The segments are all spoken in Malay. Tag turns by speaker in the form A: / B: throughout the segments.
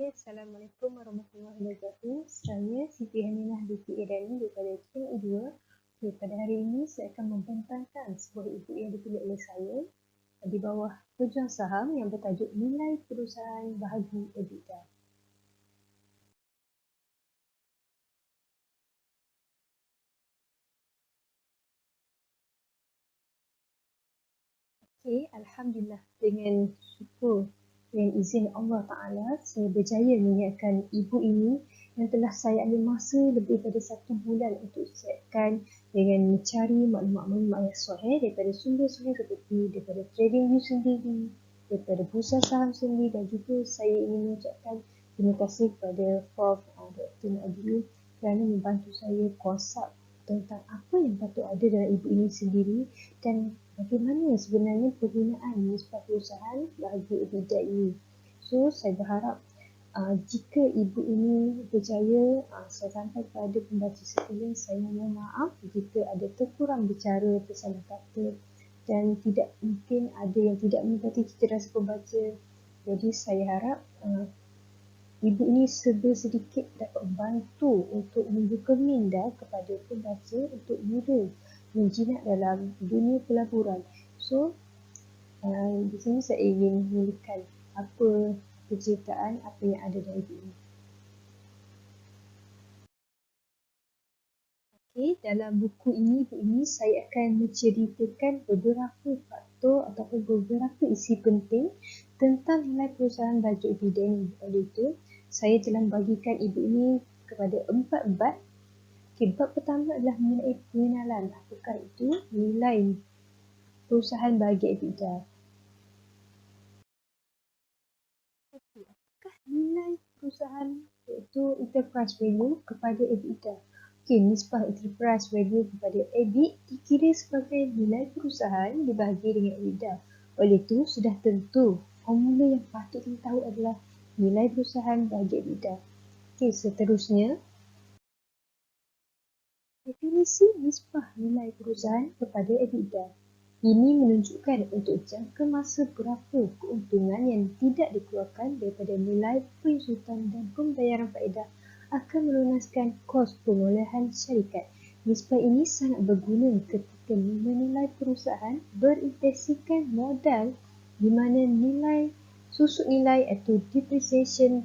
A: Assalamualaikum warahmatullahi wabarakatuh. Saya Siti Haninah binti Irani daripada tim E2. Pada hari ini saya akan membentangkan sebuah ibu yang ditulis oleh saya di bawah pejuang saham yang bertajuk Nilai Perusahaan Bahagi EBITDA. Alhamdulillah, dengan syukur dan izin Allah Ta'ala, saya berjaya menyiapkan ibu ini yang telah saya ambil masa lebih daripada 1 bulan untuk siapkan dengan mencari maklumat-maklumat yang sahih daripada sumber-sumber seperti daripada TradingView sendiri, daripada bursa saham sendiri, dan juga saya ingin mengucapkan terima kasih kepada Prof. Dr. Nabil kerana membantu saya konsep tentang apa yang patut ada dalam ibu ini sendiri dan bagaimana sebenarnya penggunaan nisbah perusahaan bahagi EBITDA ini. So, saya berharap jika ibu ini berjaya, saya sampai kepada pembaca sekalian, saya mohon maaf jika ada terkurang bicara, tersalah kata dan tidak mungkin ada yang tidak mengikuti cita rasa pembaca. Jadi, saya harap ibu ini sedikit dapat membantu untuk membuka minda kepada pembaca untuk mula menjinak dalam dunia pelaburan. So, di sini saya ingin mulakan apa penceritaan apa yang ada dalam ibu ini. Dalam buku ini saya akan menceritakan beberapa faktor ataupun beberapa isi penting tentang nilai perusahaan bahagi EBITDA ini. Oleh itu, saya telah membagikan ibu ini kepada 4 bab. Bab pertama adalah mengenai pengenalan apakah itu nilai perusahaan bahagi EBITDA. Apakah nilai perusahaan iaitu enterprise value kepada EBITDA? Nisbah enterprise value kepada EBIT dikira sebagai nilai perusahaan dibahagi dengan EBITDA. Oleh itu, sudah tentu formula yang patut kita tahu adalah nilai perusahaan bahagi EBITDA. Seterusnya, definisi nisbah nilai perusahaan kepada EBITDA. Ini menunjukkan untuk jangka masa berapa keuntungan yang tidak dikeluarkan daripada nilai penyusutan dan pembayaran faedah akan melunaskan kos pemulihan syarikat. Nisbah ini sangat berguna ketika menilai perusahaan berinvestasikan modal di mana nilai susut nilai atau depreciation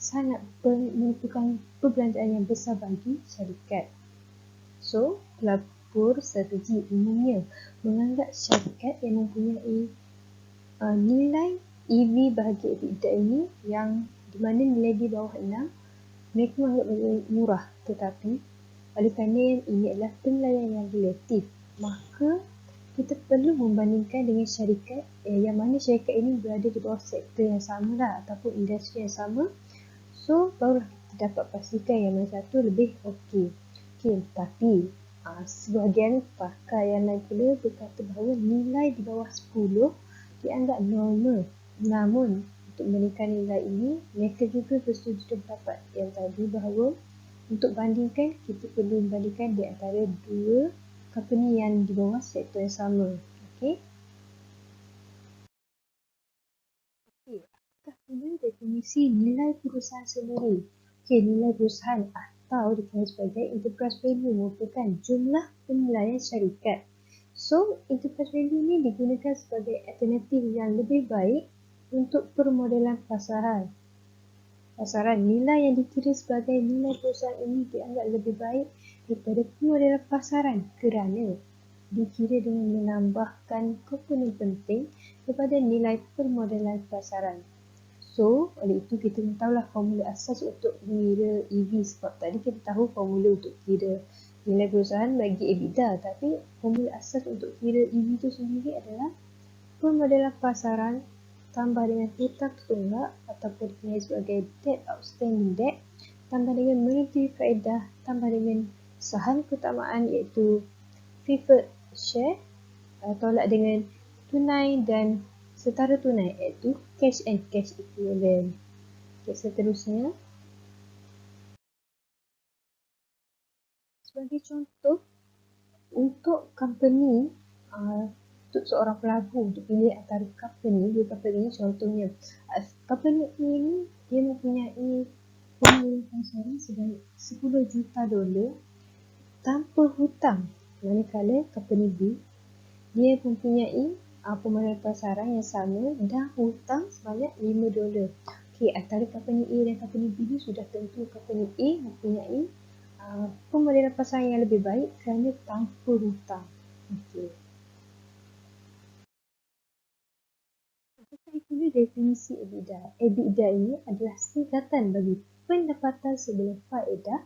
A: sangat menentukan perbelanjaan yang besar bagi syarikat. So, pelabur strategi umumnya menganggap syarikat yang mempunyai nilai EV bahagi EBITDA ini yang di mana nilai di bawah 6, mereka menganggap murah, tetapi oleh kerana ini adalah penilaian yang relatif, maka kita perlu membandingkan dengan syarikat yang mana syarikat ini berada di bawah sektor yang sama ataupun industri yang sama. So, barulah kita dapat pastikan yang mana satu lebih okey. Tapi sebahagian pakar yang lain pula berkata bahawa nilai di bawah 10 dianggap normal. Namun, untuk membandingkan nilai ini, mereka juga bersetuju pendapat yang tadi bahawa untuk bandingkan, kita perlu membandingkan di antara dua company yang di bawah sektor yang sama. Apakah pula definisi nilai perusahaan sendiri? Nilai perusahaan atau dikenali sebagai enterprise value merupakan jumlah penilaian syarikat. So, enterprise value ini digunakan sebagai alternatif yang lebih baik untuk permodelan pasaran. Nilai yang dikira sebagai nilai perusahaan ini dianggap lebih baik daripada permodelan pasaran kerana dikira dengan menambahkan komponen penting kepada nilai permodelan pasaran. So, oleh itu kita tahulah formula asas untuk mengira EV, sebab tadi kita tahu formula untuk kira nilai perusahaan bagi EBITDA, tapi formula asas untuk kira EV itu sendiri adalah permodelan pasaran tambah dengan hutang tunggak ataupun dikenali sebagai debt outstanding debt tambah dengan monetary faedah tambah dengan saham keutamaan iaitu preferred share tolak dengan tunai dan setara tunai iaitu cash and cash equivalent. Seterusnya, sebagai contoh untuk company untuk seorang pelabur untuk pilih antara dua company contohnya company A ni dia mempunyai mempunyai pemulihan pasaran sebanyak $10 juta tanpa hutang, manakala company B dia mempunyai pemulihan pasaran yang sama dan hutang sebanyak $5. Okey, antara company A dan company B ni sudah tentu company A mempunyai pemulihan pasaran yang lebih baik kerana tanpa hutang. Okey. Apakah itu definisi EBITDA? EBITDA ini adalah singkatan bagi pendapatan sebelum faedah,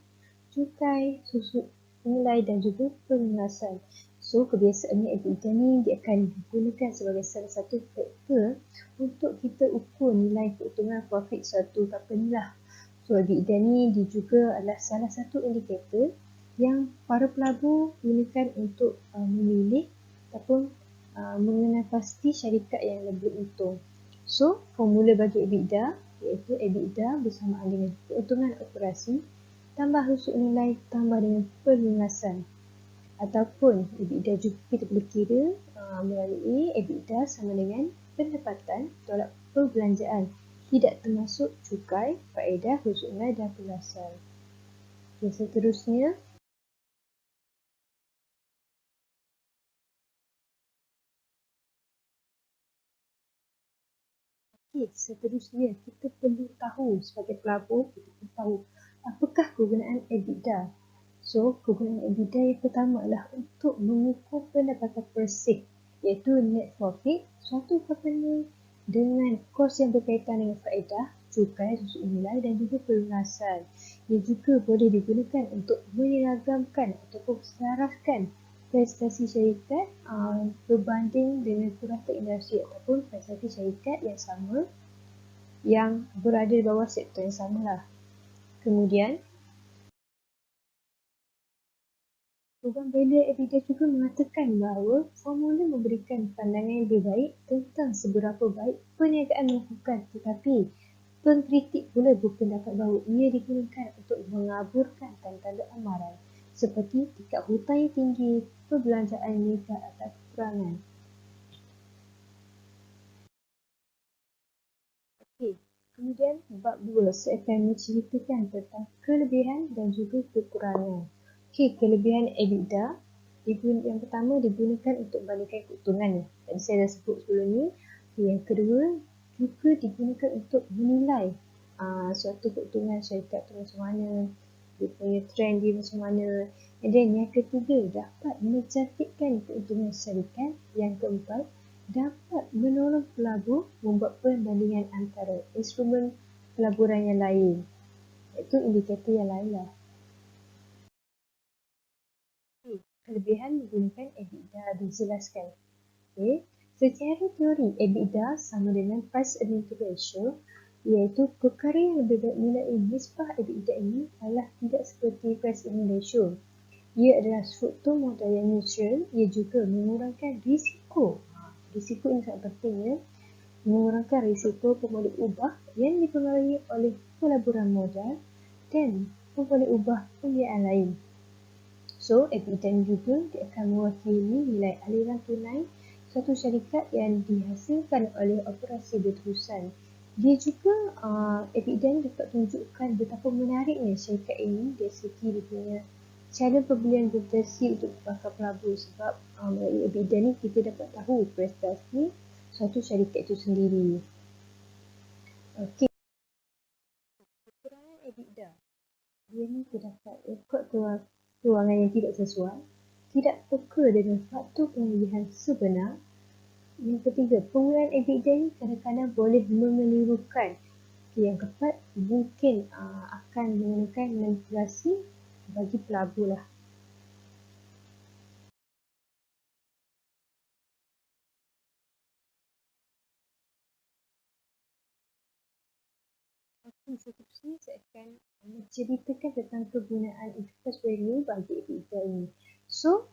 A: cukai, susut nilai dan juga pelunasan. So, kebiasaannya EBITDA ni dia akan digunakan sebagai salah satu faktor untuk kita ukur nilai keuntungan profit suatu company lah. So, EBITDA ni dia juga adalah salah satu indikator yang para pelabur gunakan untuk memilih ataupun mengenal pasti syarikat yang lebih untung. So, formula bagi EBITDA iaitu EBITDA bersamaan dengan keuntungan operasi tambah susut nilai tambah dengan pelunasan. Ataupun EBITDA juga kita boleh kira melalui EBITDA sama dengan pendapatan tolak perbelanjaan tidak termasuk cukai, faedah, susut nilai dan pelunasan. Okay, seterusnya kita perlu tahu sebagai pelabur, kita perlu tahu apakah kegunaan EBITDA. So, kegunaan EBITDA yang pertama adalah untuk mengukur pendapatan bersih iaitu net profit suatu company dengan kos yang berkaitan dengan faedah, cukai, susut nilai dan juga pelunasan. Ia juga boleh digunakan untuk menyeragamkan ataupun selaraskan prestasi syarikat berbanding dengan purata industri ataupun prestasi syarikat yang sama yang berada di bawah sektor yang sama lah. Kemudian, program value EBITDA juga mengatakan bahawa formula memberikan pandangan yang lebih baik tentang seberapa baik perniagaan melakukan, tetapi pengkritik pula berpendapat bahawa ia digunakan untuk mengaburkan tanda-tanda amaran seperti tingkat hutang yang tinggi, perbelanjaan meningkat atau kekurangan. Okey, kemudian bab 2 saya akan menceritakan tentang kelebihan dan juga kekurangan. Okey, kelebihan EBITDA yang pertama digunakan untuk bandingkan keuntungan ni. Tadi saya dah sebut sebelum ni. Yang kedua juga digunakan untuk menilai suatu keuntungan syarikat tu macam mana, dia punya trend dia macam mana. Dan yang ketiga dapat mencantikkan keuntungan syarikat. Yang keempat dapat menolong pelabur membuat perbandingan antara instrumen pelaburan yang lain. Itu indikator yang lain lah. Kelebihan menggunakan EBITDA dijelaskan. Okay. Secara teori, EBITDA sama dengan price earning ratio, iaitu perkara yang lebih baik menilai nisbah EBITDA ini adalah tidak seperti price earning ratio. Ia adalah struktur modal yang neutral, ia juga mengurangkan risiko. Risiko ini sangat penting ya. Mengurangkan risiko pemulik ubah yang dipengaruhi oleh pelaburan modal dan pemulik ubah pembiayaan lain. So, EBITDA juga dia akan mewakili nilai aliran tunai suatu syarikat yang dihasilkan oleh operasi berterusan. Dia juga EBITDA ni dapat tunjukkan betapa menariknya syarikat ini dari segi dia punya cara pembelian berprestasi untuk bakal pelabur sebab melalui EBITDA ni kita dapat tahu prestasi suatu syarikat itu sendiri. Okey. Kekurangan EBITDA. Dia ni terdapat rekod kewangan yang tidak sesuai, tidak peka dengan faktor pemilihan sebenar. Yang ketiga, penggunaan EBITDA ini kadang-kadang boleh memelirukan. Yang keempat, mungkin akan menggunakan manipulasi bagi pelabur lah. Seterusnya saya akan menceritakan tentang kegunaan enterprise value bagi EBITDA ini. So,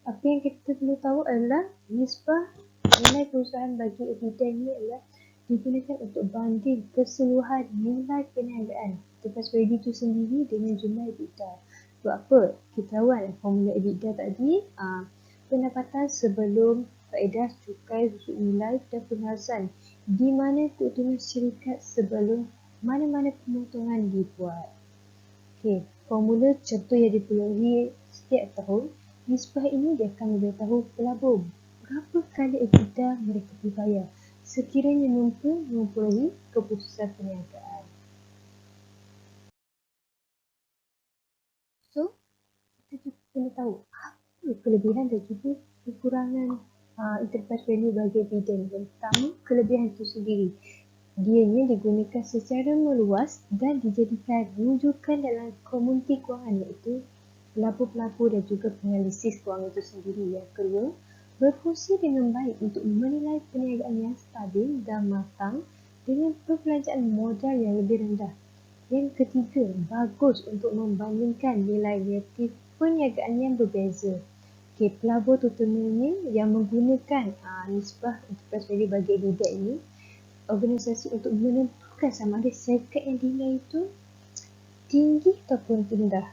A: apa yang kita perlu tahu adalah nisbah nilai perusahaan bagi EBITDA ini adalah digunakan untuk banding keseluruhan nilai perniagaan enterprise value itu sendiri dengan jumlah EBITDA. Sebab apa? Kita tahu kan formula EBITDA tadi pendapatan sebelum faedah, cukai, susut nilai dan penghasilan, di mana keuntungan syarikat sebelum mana-mana pemotongan dibuat. Okey, formula contoh yang diperolehi setiap tahun, nisbah ini dia akan memberitahu pelabur berapa kali EBITDA mereka dibayar sekiranya mereka memperolehi keputusan perniagaan. So, kita juga kena tahu apa kelebihan dan juga kekurangan enterprise value bagi dividen. Yang pertama, kelebihan itu sendiri. Dianya digunakan secara meluas dan dijadikan rujukan dalam komuniti kewangan, iaitu pelabur-pelabur dan juga penganalisis kewangan itu sendiri. Yang kedua, berfungsi dengan baik untuk menilai perniagaan yang stabil dan matang dengan perbelanjaan modal yang lebih rendah. Yang ketiga, bagus untuk membandingkan nilai relatif perniagaan yang berbeza. Okay, pelabur terutamanya yang menggunakan nisbah enterprise value bagi EBITDA ini, organisasi untuk menentukan sama ada syarikat yang dinilai itu tinggi ataupun rendah.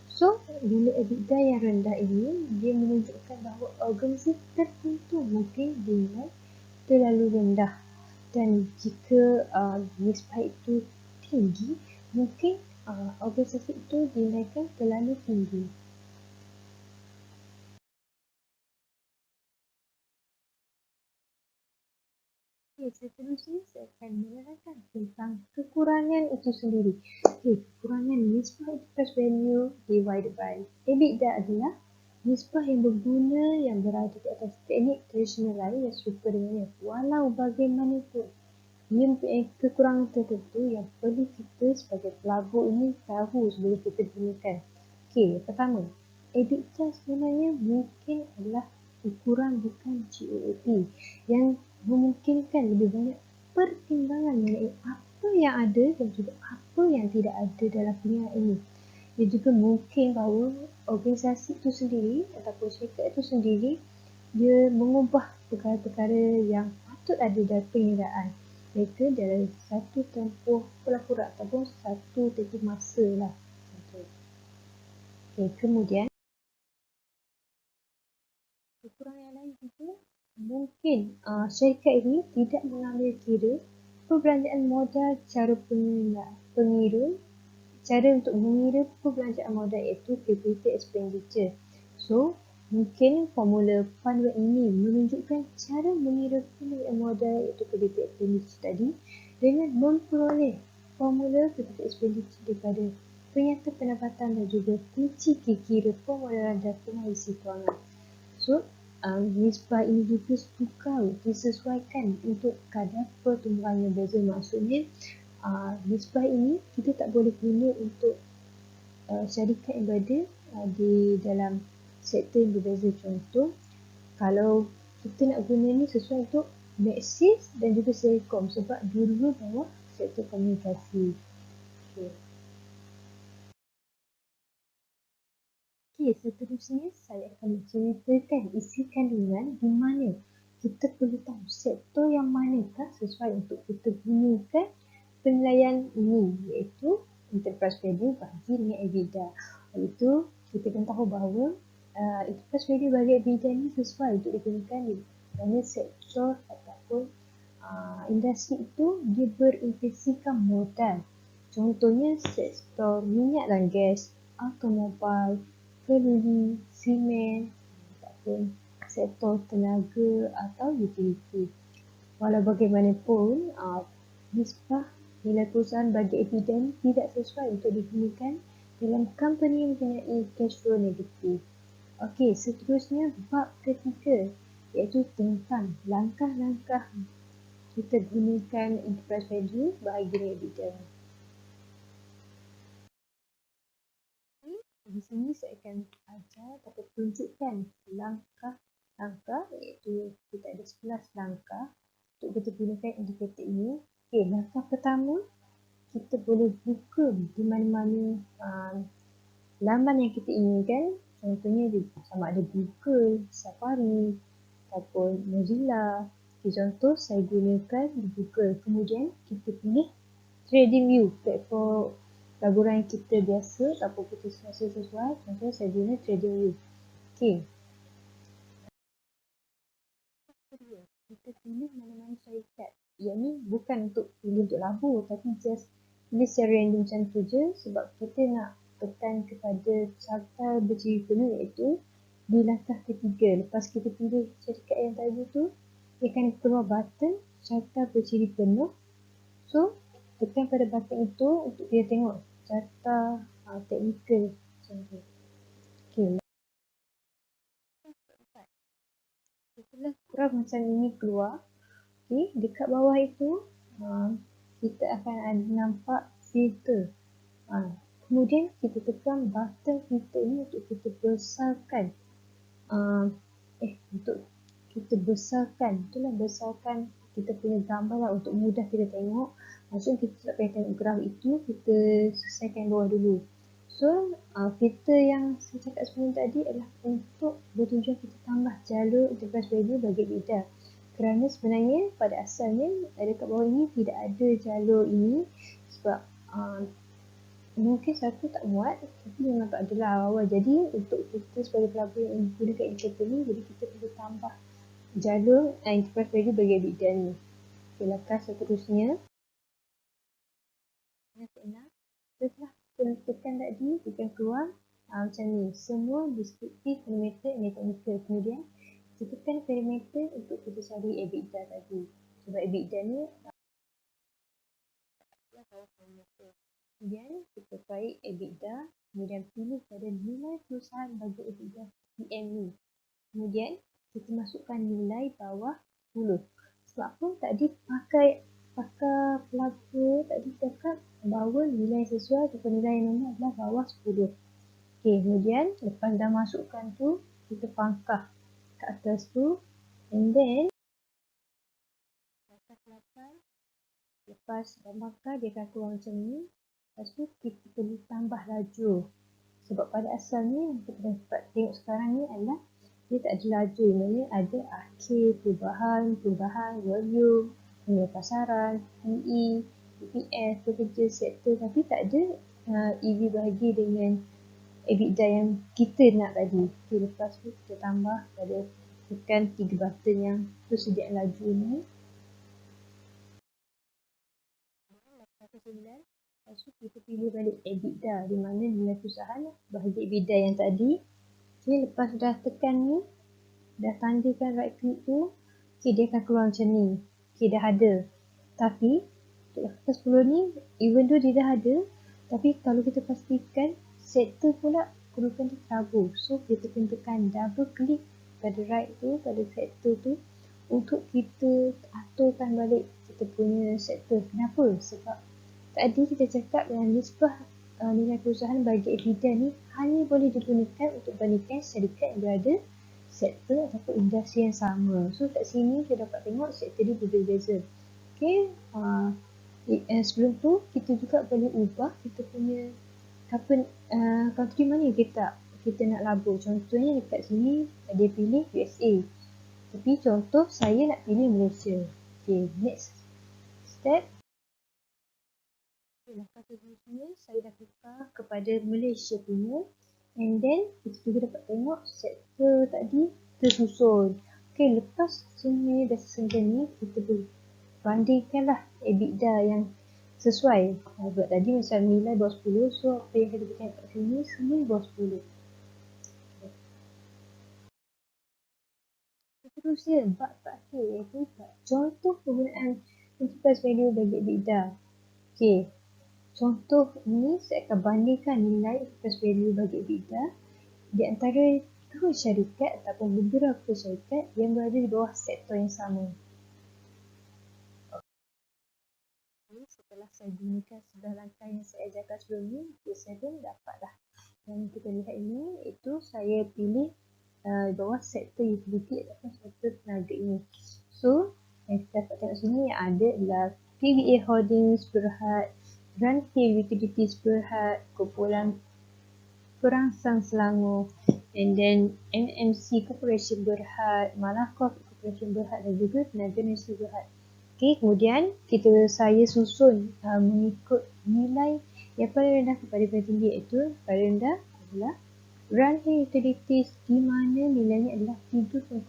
A: So, nilai EBITDA yang rendah ini dia menunjukkan bahawa organisasi tertentu mungkin dinilai terlalu rendah, dan jika nisbah itu tinggi, mungkin organisasi itu dinilaikan terlalu tinggi. Seterusnya saya akan menerangkan tentang kekurangan itu sendiri. Kekurangan nisbah enterprise value divided by EBITDA adalah nisbah yang berguna yang berada di atas teknik tradisional lain yang serupa dengannya. Walau bagaimanapun, ia mempunyai kekurangan tertentu yang perlu kita sebagai pelabur ini tahu sebelum kita gunakan. Pertama, EBITDA sebenarnya mungkin adalah ukuran bukan GOAP yang memungkinkan lebih banyak pertimbangan mengenai apa yang ada dan juga apa yang tidak ada dalam perniagaan ini. Ia juga mungkin bahawa organisasi itu sendiri ataupun syarikat itu sendiri dia mengubah perkara-perkara yang patut ada dalam perniagaan mereka dalam satu tempoh pelakuran ataupun satu tempoh masa lah. Kemudian kekurangan yang lain juga mungkin syarikat ini tidak mengambil kira perbelanjaan modal cara pengira, cara untuk mengira perbelanjaan modal iaitu capital expenditure. So, mungkin formula panduan ini menunjukkan cara mengira perbelanjaan modal iaitu capital expenditure tadi dengan memperoleh formula capital expenditure daripada penyata pendapatan dan juga kunci kira permodalan dan pengalisi kewangan. So, nisbah ini juga sukar disesuaikan untuk kadar pertumbuhan yang berbeza. Maksudnya, nisbah ini kita tak boleh guna untuk syarikat yang berada di dalam sektor yang berbeza. Contoh, kalau kita nak guna ni sesuai untuk Maxis dan juga Selcom sebab dua-dua bawah sektor komunikasi. Seterusnya saya akan menceritakan isi kandungan di mana kita perlu tahu sektor yang manakah sesuai untuk kita gunakan penilaian ini, iaitu enterprise value bagi nilai EBITDA. Oleh itu, kita kena tahu bahawa enterprise value bagi EBITDA ini sesuai untuk digunakan di mana sektor ataupun industri itu dia berinvestasikan modal. Contohnya sektor minyak dan gas, automobil, keluli, simen, ataupun sektor tenaga atau utility. Walau bagaimanapun, nisbah nilai perusahaan bagi dividen tidak sesuai untuk digunakan dalam company yang mempunyai cash flow negatif. Seterusnya bab ketiga iaitu tentang langkah-langkah kita gunakan enterprise value bagi dividen. Di sini saya akan ajar atau tunjukkan langkah-langkah, iaitu kita ada 11 langkah untuk kita gunakan indikator ini. Langkah pertama, kita boleh buka di mana-mana laman yang kita inginkan. Contohnya sama ada Google, Safari ataupun Mozilla. Contoh saya gunakan di Google. Kemudian kita pilih TradingView, platform pelaburan kita biasa ataupun kita rasa sesuai. Contohnya saya guna TradingView. Kita pilih mana-mana syarikat. Yang ni bukan untuk pilih untuk labur, tapi just pilih secara random macam tu je sebab kita nak tekan kepada carta berciri penuh iaitu di langkah ketiga. Lepas kita pilih syarikat yang tadi tu, dia akan keluar button carta berciri penuh. So, tekan pada button itu untuk dia tengok carta teknikal macam tu. Okay. Setelah graf macam ini keluar, okay, dekat bawah itu kita akan nampak filter. Kemudian kita tekan button filter ini untuk kita besarkan. Untuk kita besarkan, itulah besarkan kita punya gambar lah untuk mudah kita tengok. Maksudnya kita tak payah tengok graf itu, kita selesaikan bawah dulu. So, filter yang saya cakap sebelum tadi adalah untuk bertujuan kita tambah jalur interface value bagi EBITDA. Kerana sebenarnya pada asalnya dekat bawah ini tidak ada jalur ini sebab mungkin satu tak muat, tapi memang tak adalah awal. Jadi untuk kita sebagai pelabur yang menggunakan interface ni, jadi kita perlu tambah jalur interface value bagi EBITDA ni. Okay, langkah seterusnya. Setelah tekan tadi, tekan keluar macam ni. Semua deskriptif, parameter, mechanical. Kemudian kita tekan parameter untuk kita cari EBITDA tadi. Sebab EBITDA ni kemudian kita tarik EBITDA, kemudian pilih pada nilai perusahaan bagi EBITDA PM ni. Kemudian kita masukkan nilai bawah 10. Sebab apa? Tadi pakai pelabur tadi cakap bahawa nilai sesuai ataupun nilai yang normal adalah bawah 10. Okay, kemudian lepas dah masukkan tu, kita pangkah ke atas tu, and then lepas dah pangkah dia akan keluar macam ni. Lepas tu kita perlu tambah laju. Sebab pada asalnya yang kita dapat tengok sekarang ni adalah dia tak ada laju. Maksudnya ada akhir, perubahan, volume, nilai pasaran, PE, EPS, pekerja, sektor, tapi tak ada EV bahagi dengan EBITDA yang kita nak tadi. Okay, lepas tu kita tambah pada tekan 3 button yang persediaan laju ni. Lepas tu kita pilih balik EBITDA di mana nilai perusahaan bahagi EBITDA yang tadi. Okay, lepas dah tekan ni, dah tandakan right click tu, okay, dia akan keluar macam ni. Okay, dah ada. Tapi untuk langkah 10 ni, even though dia dah ada, tapi kalau kita pastikan sektor pula kedudukan dia terabur. So kita kena tekan double click pada right tu, pada sektor tu untuk kita aturkan balik kita punya sektor. Kenapa? Sebab tadi kita cakap yang nisbah nilai perusahaan bagi EBITDA ni hanya boleh digunakan untuk bandingkan syarikat yang berada sektor ataupun industri yang sama. So kat sini kita dapat tengok sektor dia berbeza-beza. Okay, sebelum tu kita juga boleh ubah kita punya country mana yang kita nak labur. Contohnya dekat sini dia pilih USA. Tapi contoh saya nak pilih Malaysia. Okay, next step. Langkah seterusnya saya dah tukar kepada Malaysia punya, and then kita juga dapat tengok sektor tadi tersusun. Okay, lepas semuanya dah selesai ni, kita boleh bandingkanlah EBITDA yang sesuai. Sebab tadi macam nilai bawah 10, so apa yang kita berikan kat sini semua bawah 10. Seterusnya bab terakhir iaitu contoh penggunaan enterprise value bagi EBITDA. Okay, contoh ini saya akan bandingkan nilai enterprise value bagi EBITDA di antara dua syarikat ataupun beberapa syarikat yang berada di bawah sektor yang sama. Setelah saya gunakan sebelah langkah yang saya ajarkan sebelum ni, saya pun dapatlah. Yang kita lihat ini, itu saya pilih di bawah sektor utility ataupun sektor tenaga ini. So, yang kita dapat tengok sini yang ada adalah PVA Holdings Berhad, Runhill Utilities Berhad, kumpulan Perangsang Selangor, and then MMC Corporation Berhad, Malakoff Corporation Berhad dan juga Tenaga Nasional Berhad. Okay, kemudian saya susun mengikut nilai yang paling rendah kepada paling tinggi, iaitu paling rendah adalah Runhill Utilities di mana nilainya adalah 3.08.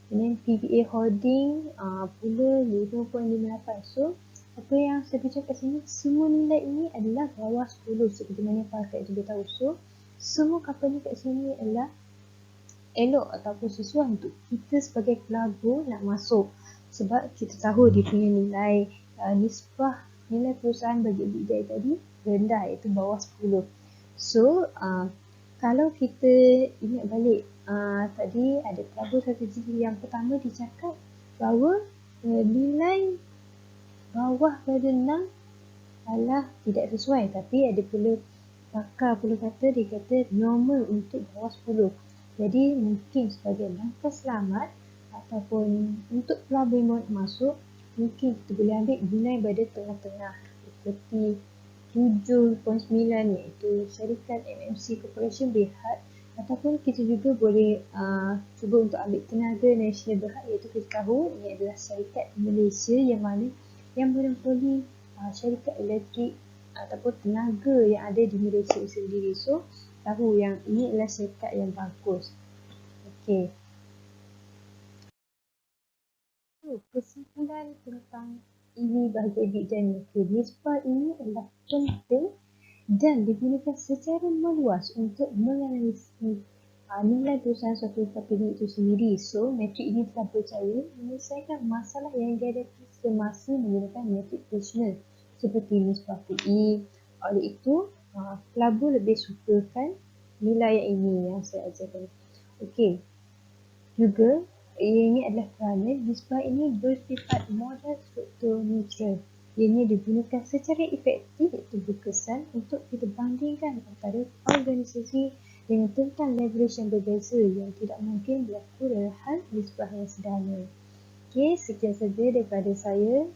A: Kemudian PVA Holding pula 5.58. So apa yang saya baca kat sini, semua nilai ini adalah bawah 10 seperti mana para kat juga tahu. So, semua company kat sini adalah elok ataupun sesuai untuk kita sebagai pelabur nak masuk. Sebab kita tahu dia punya nilai nisbah nilai perusahaan bagi EBITDA tadi rendah, iaitu bawah 10. So, kalau kita ingat balik, tadi ada pelabur strategi yang pertama dicakap bahawa nilai bawah pada 6 adalah tidak sesuai, tapi ada pula pakar pula kata, dia kata normal untuk bawah 10. Jadi mungkin sebagai langkah selamat ataupun untuk pelabur yang mahu masuk, mungkin kita boleh ambil nilai pada tengah-tengah seperti 7.9, iaitu syarikat MMC Corporation Berhad, ataupun kita juga boleh cuba untuk ambil tenaga nasional Berhad, iaitu kita tahu ini adalah syarikat Malaysia yang mana yang monopoli syarikat elektrik ataupun tenaga yang ada di Malaysia sendiri. So, tahu yang ini adalah syarikat yang bagus. Okey. So, kesimpulan tentang ini bahagian EBITDA ni. Nisbah ini adalah penting dan digunakan secara meluas untuk menganalisis nilai perusahaan suatu company itu sendiri. So, metrik ini telah berjaya menyelesaikan masalah yang dihadapi semasa menggunakan metrik tradisional seperti nisbah PE. Oleh itu, pelabur lebih sukakan nilai yang ini yang saya ajarkan. Okey. Juga, ianya adalah kerana nisbah ini bersifat modal struktur neutral. Ianya digunakan secara efektif, iaitu berkesan untuk kita bandingkan antara organisasi dengan tentang leverage yang berbeza yang tidak mungkin berlaku dalam hal nisbah yang sederhana. Okey, sekian saja daripada saya.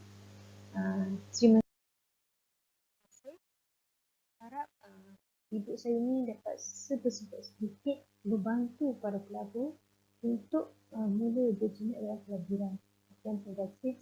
A: Terima kasih. Harap ibu saya ini dapat sebesar sedikit membantu para pelabur untuk mula berjaya dalam pelaburan. Terima kasih.